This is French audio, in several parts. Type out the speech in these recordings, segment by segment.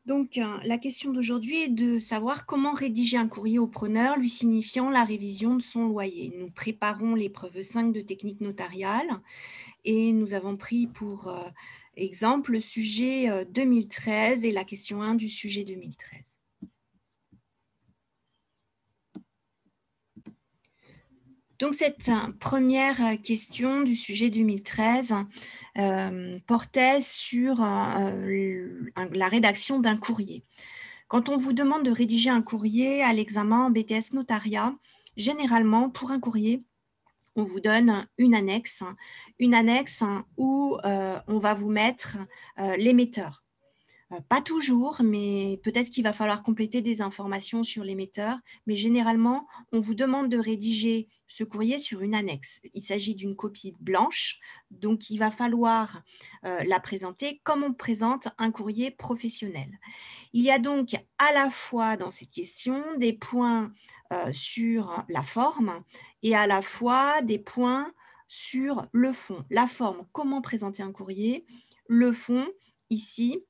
Donc, la question d'aujourd'hui est de savoir comment rédiger un courrier au preneur lui signifiant la révision de son loyer. Nous préparons l'épreuve 5 de technique notariale et nous avons pris pour exemple le sujet 2013 et la question 1 du sujet 2013. Donc, cette première question du sujet 2013 portait sur la rédaction d'un courrier. Quand on vous demande de rédiger un courrier à l'examen en BTS Notariat, généralement, pour un courrier, on vous donne une annexe où on va vous mettre l'émetteur. Pas toujours, mais peut-être qu'il va falloir compléter des informations sur l'émetteur. Mais généralement, on vous demande de rédiger ce courrier sur une annexe. Il s'agit d'une copie blanche, donc il va falloir la présenter comme on présente un courrier professionnel. Il y a donc à la fois dans cette question des points sur la forme et à la fois des points sur le fond. La forme, comment présenter un courrier. Le fond, ici,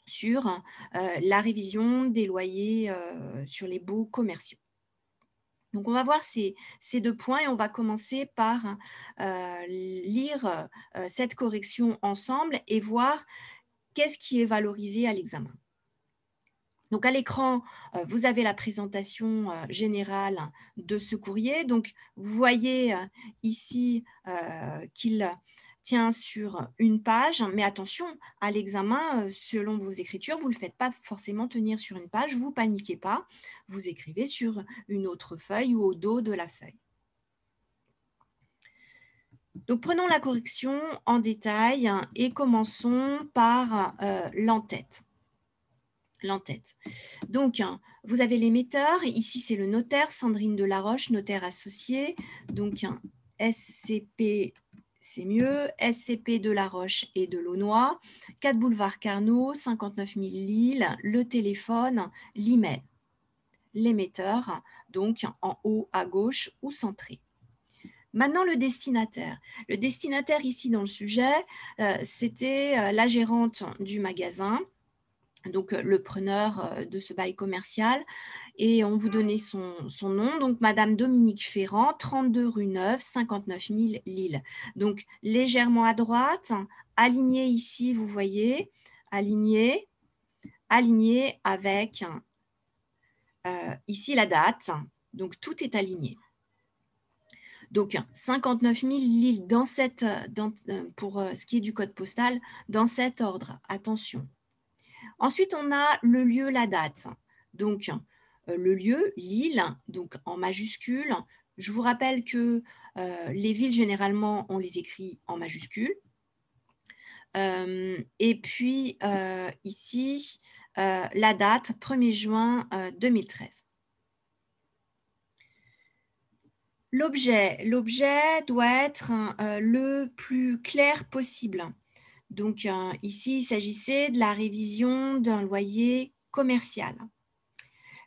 sur la révision des loyers sur les baux commerciaux. Donc, on va voir ces deux points et on va commencer par lire cette correction ensemble et voir qu'est-ce qui est valorisé à l'examen. Donc, à l'écran, vous avez la présentation générale de ce courrier. Donc, vous voyez ici qu'il tient sur une page, mais attention, à l'examen, selon vos écritures, vous ne le faites pas forcément tenir sur une page, vous paniquez pas, vous écrivez sur une autre feuille ou au dos de la feuille. Donc, prenons la correction en détail et commençons par l'en-tête. Donc, vous avez l'émetteur. Ici, c'est le notaire, Sandrine Delaroche, notaire associé. Donc, SCP, c'est mieux. SCP Delaroche et Delaunoy. 4 boulevard Carnot, 59 000 Lille. Le téléphone, l'email. L'émetteur, donc en haut à gauche ou centré. Maintenant, le destinataire. Le destinataire ici dans le sujet, c'était la gérante du magasin, donc le preneur de ce bail commercial, et on vous donnait son nom, donc Madame Dominique Ferrand, 32 rue Neuve, 59 000 Lille. Donc légèrement à droite, aligné ici, vous voyez, aligné avec ici la date, donc tout est aligné. Donc 59 000 Lille pour ce qui est du code postal, dans cet ordre, attention. Ensuite, on a le lieu, la date. Donc, le lieu, Lille, donc en majuscule. Je vous rappelle que les villes, généralement, on les écrit en majuscule. Et puis, ici, la date, 1er juin 2013. L'objet doit être le plus clair possible. Donc, ici, il s'agissait de la révision d'un loyer commercial.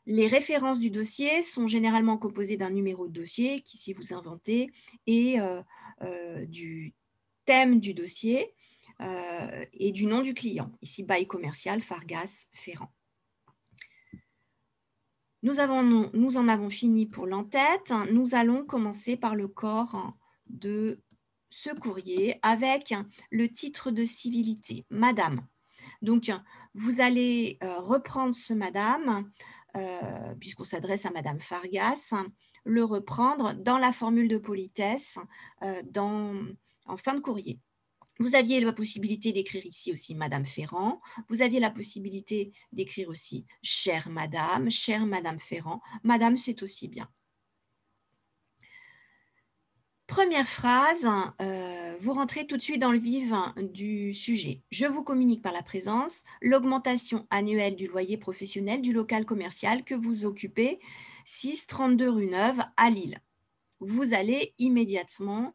Les références du dossier sont généralement composées d'un numéro de dossier, qu'ici vous inventez, et du thème du dossier et du nom du client. Ici, bail commercial, Fargas, Ferrand. Nous en avons fini pour l'en-tête. Nous allons commencer par le corps de ce courrier avec le titre de civilité, Madame. Donc, vous allez reprendre ce Madame, puisqu'on s'adresse à Madame Fargas, le reprendre dans la formule de politesse en fin de courrier. Vous aviez la possibilité d'écrire ici aussi Madame Ferrand. Vous aviez la possibilité d'écrire aussi chère Madame Ferrand. Madame, c'est aussi bien. Première phrase, vous rentrez tout de suite dans le vif du sujet. Je vous communique par la présence l'augmentation annuelle du loyer professionnel du local commercial que vous occupez, 6 32 rue Neuve à Lille. Vous allez immédiatement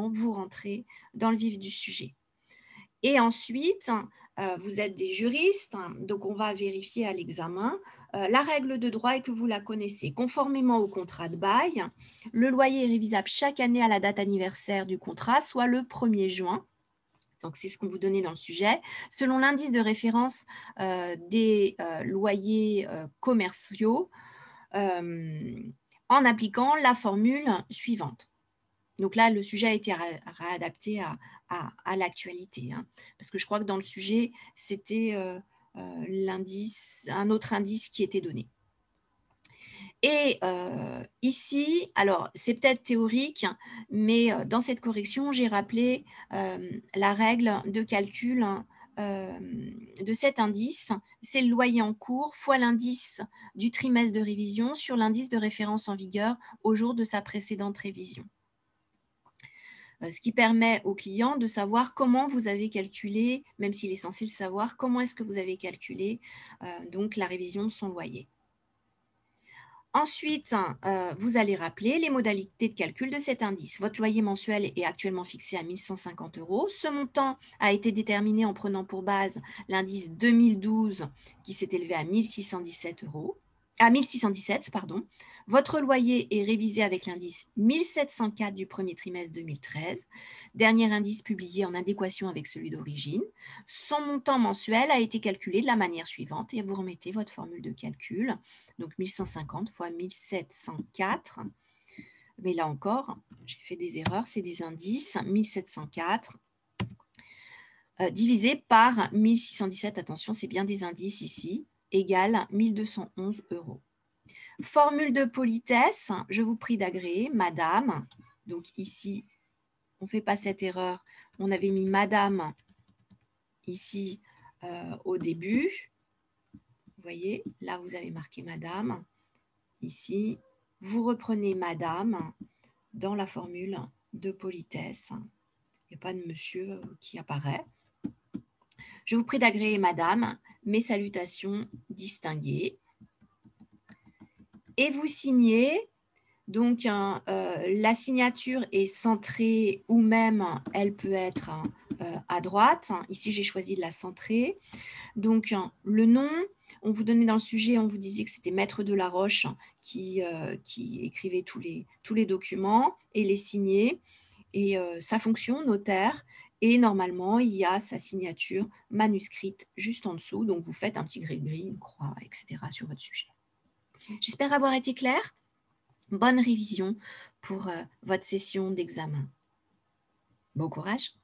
vous rentrez dans le vif du sujet. Et ensuite, vous êtes des juristes, donc on va vérifier à l'examen. La règle de droit est que vous la connaissez. Conformément au contrat de bail, le loyer est révisable chaque année à la date anniversaire du contrat, soit le 1er juin. Donc, c'est ce qu'on vous donnait dans le sujet. Selon l'indice de référence des loyers commerciaux, en appliquant la formule suivante. Donc là, le sujet a été réadapté à l'actualité, hein, parce que je crois que dans le sujet, c'était un autre indice qui était donné. Et ici, alors c'est peut-être théorique, mais dans cette correction, j'ai rappelé la règle de calcul de cet indice. C'est le loyer en cours fois l'indice du trimestre de révision sur l'indice de référence en vigueur au jour de sa précédente révision. Ce qui permet au client de savoir comment vous avez calculé, même s'il est censé le savoir, comment est-ce que vous avez calculé donc la révision de son loyer. Ensuite, vous allez rappeler les modalités de calcul de cet indice. Votre loyer mensuel est actuellement fixé à 1 150 €. Ce montant a été déterminé en prenant pour base l'indice 2012 qui s'est élevé à 1617 €. À 1617, pardon. Votre loyer est révisé avec l'indice 1704 du premier trimestre 2013, dernier indice publié en adéquation avec celui d'origine. Son montant mensuel a été calculé de la manière suivante et vous remettez votre formule de calcul. Donc 1150 fois 1704. Mais là encore, j'ai fait des erreurs, c'est des indices. 1704 divisé par 1617, attention, c'est bien des indices ici, égale 1211 €. Formule de politesse, je vous prie d'agréer, madame. Donc ici, on ne fait pas cette erreur. On avait mis madame ici au début. Vous voyez, là, vous avez marqué madame. Ici, vous reprenez madame dans la formule de politesse. Il n'y a pas de monsieur qui apparaît. Je vous prie d'agréer madame, mes salutations distinguées. Et vous signez. Donc, la signature est centrée ou même elle peut être à droite. Ici, j'ai choisi de la centrer. Donc, le nom, on vous donnait dans le sujet, on vous disait que c'était Maître de la Roche qui écrivait tous les documents et les signait. Et sa fonction, notaire. Et normalement, il y a sa signature manuscrite juste en dessous. Donc, vous faites un petit gris-gris, une croix, etc. sur votre sujet. J'espère avoir été claire. Bonne révision pour votre session d'examen. Bon courage!